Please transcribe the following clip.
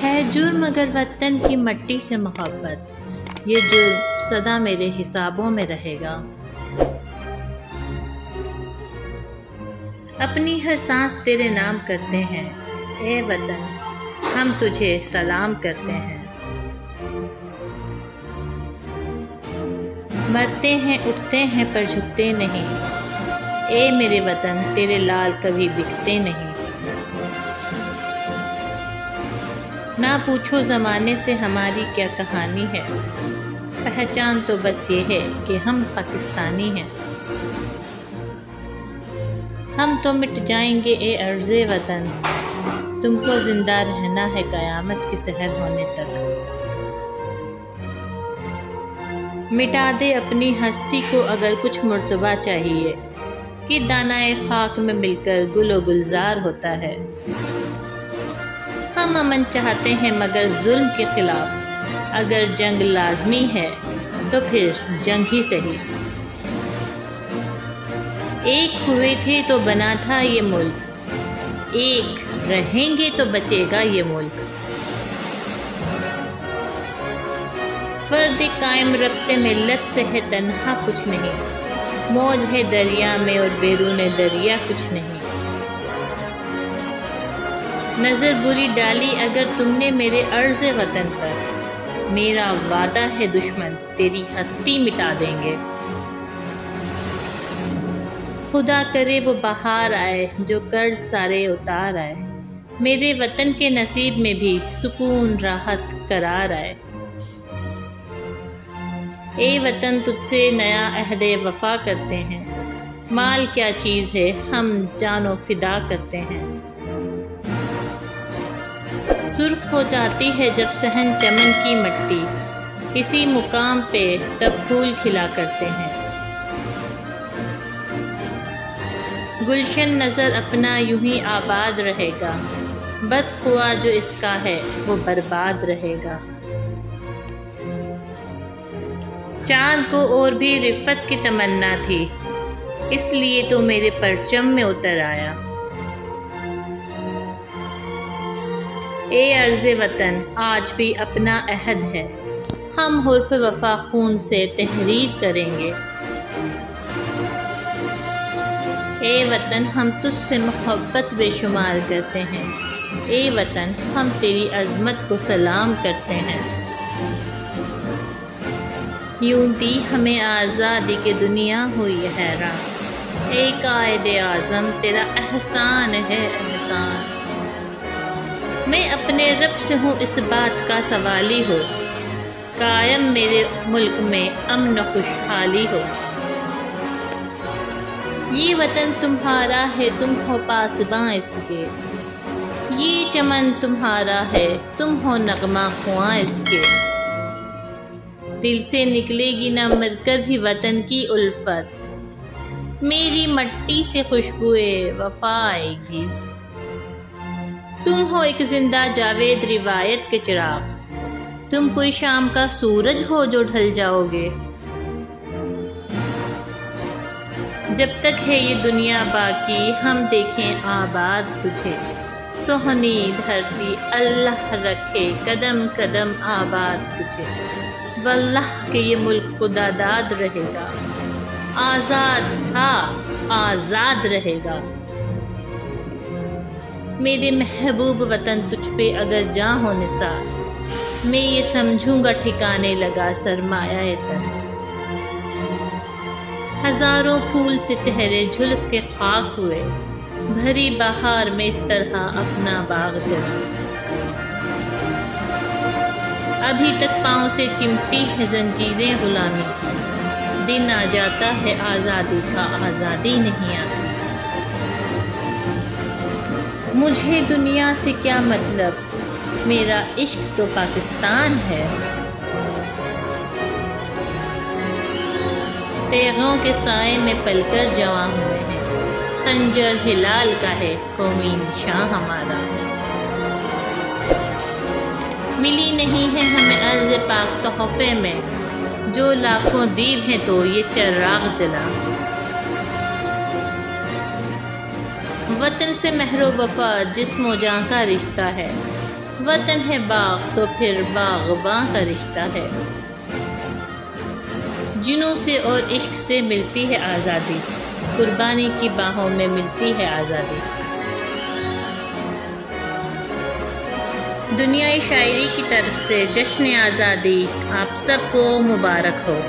ہے جرم مگر وطن کی مٹی سے محبت، یہ جرم سدا میرے حسابوں میں رہے گا۔ اپنی ہر سانس تیرے نام کرتے ہیں، اے وطن ہم تجھے سلام کرتے ہیں۔ مرتے ہیں اٹھتے ہیں پر جھکتے نہیں، اے میرے وطن تیرے لال کبھی بکتے نہیں۔ نہ پوچھو زمانے سے ہماری کیا کہانی ہے، پہچان تو بس یہ ہے کہ ہم پاکستانی ہیں۔ ہم تو مٹ جائیں گے اے ارض وطن، تم کو زندہ رہنا ہے قیامت کی سحر ہونے تک۔ مٹا دے اپنی ہستی کو اگر کچھ مرتبہ چاہیے، کہ دانائے خاک میں مل کر گل و گلزار ہوتا ہے۔ ہم امن چاہتے ہیں مگر ظلم کے خلاف، اگر جنگ لازمی ہے تو پھر جنگ ہی صحیح۔ ایک ہوئے تھے تو بنا تھا یہ ملک، ایک رہیں گے تو بچے گا یہ ملک۔ فرد قائم ربط ملت سے ہے تنہا کچھ نہیں، موج ہے دریا میں اور بیرون دریا کچھ نہیں۔ نظر بری ڈالی اگر تم نے میرے عرض وطن پر، میرا وعدہ ہے دشمن تیری ہستی مٹا دیں گے۔ خدا کرے وہ بہار آئے جو قرض سارے اتار آئے، میرے وطن کے نصیب میں بھی سکون راحت قرار آئے۔ اے وطن تجھ سے نیا عہد وفا کرتے ہیں، مال کیا چیز ہے ہم جان و فدا کرتے ہیں۔ سرخ ہو جاتی ہے جب صحن چمن کی مٹی، اسی مقام پہ تب پھول کھلا کرتے ہیں۔ گلشن نظر اپنا یوں ہی آباد رہے گا، بد ہوا جو اس کا ہے وہ برباد رہے گا۔ چاند کو اور بھی رفت کی تمنا تھی، اس لیے تو میرے پرچم میں اتر آیا۔ اے عرض وطن آج بھی اپنا عہد ہے، ہم حرف وفا خون سے تحریر کریں گے۔ اے وطن ہم تجھ سے محبت بے شمار کرتے ہیں، اے وطن ہم تیری عظمت کو سلام کرتے ہیں۔ یوں دی ہمیں آزادی کی دنیا ہوئی حیران، اے قائد اعظم تیرا احسان ہے احسان۔ میں اپنے رب سے ہوں اس بات کا سوالی ہو، قائم میرے ملک میں امن و خوشحالی ہو۔ یہ وطن تمہارا ہے تم ہو پاسباں اس کے، یہ چمن تمہارا ہے تم ہو نغمہ خواں اس کے۔ دل سے نکلے گی نہ مر کر بھی وطن کی الفت، میری مٹی سے خوشبوئے وفا آئے گی۔ تم ہو ایک زندہ جاوید روایت کے چراغ، تم کوئی شام کا سورج ہو جو ڈھل جاؤ گے۔ جب تک ہے یہ دنیا باقی ہم دیکھیں آباد تجھے، سہنی دھرتی اللہ رکھے قدم قدم آباد تجھے۔ واللہ کہ یہ ملک خدا داد رہے گا، آزاد تھا آزاد رہے گا۔ میرے محبوب وطن تجھ پہ اگر جاں ہو نثار، میں یہ سمجھوں گا ٹھکانے لگا سرمایہ تن۔ ہزاروں پھول سے چہرے جھلس کے خاک ہوئے، بھری بہار میں اس طرح اپنا باغ چلا۔ ابھی تک پاؤں سے چمٹی ہے زنجیریں غلامی کی، دن آ جاتا ہے آزادی کا آزادی نہیں آتی۔ مجھے دنیا سے کیا مطلب، میرا عشق تو پاکستان ہے۔ تیغوں کے سائے میں پل کر جواں ہوئے ہیں، خنجر ہلال کا ہے قومی نشاں ہمارا۔ ملی نہیں ہے ہمیں ارض پاک تحفے میں، جو لاکھوں دیو ہیں تو یہ چراغ جلا۔ وطن سے مہر و وفا جسم و جاں کا رشتہ ہے، وطن ہے باغ تو پھر باغباں کا رشتہ ہے۔ جنوں سے اور عشق سے ملتی ہے آزادی، قربانی کی باہوں میں ملتی ہے آزادی۔ دنیائے شاعری کی طرف سے جشن آزادی آپ سب کو مبارک ہو۔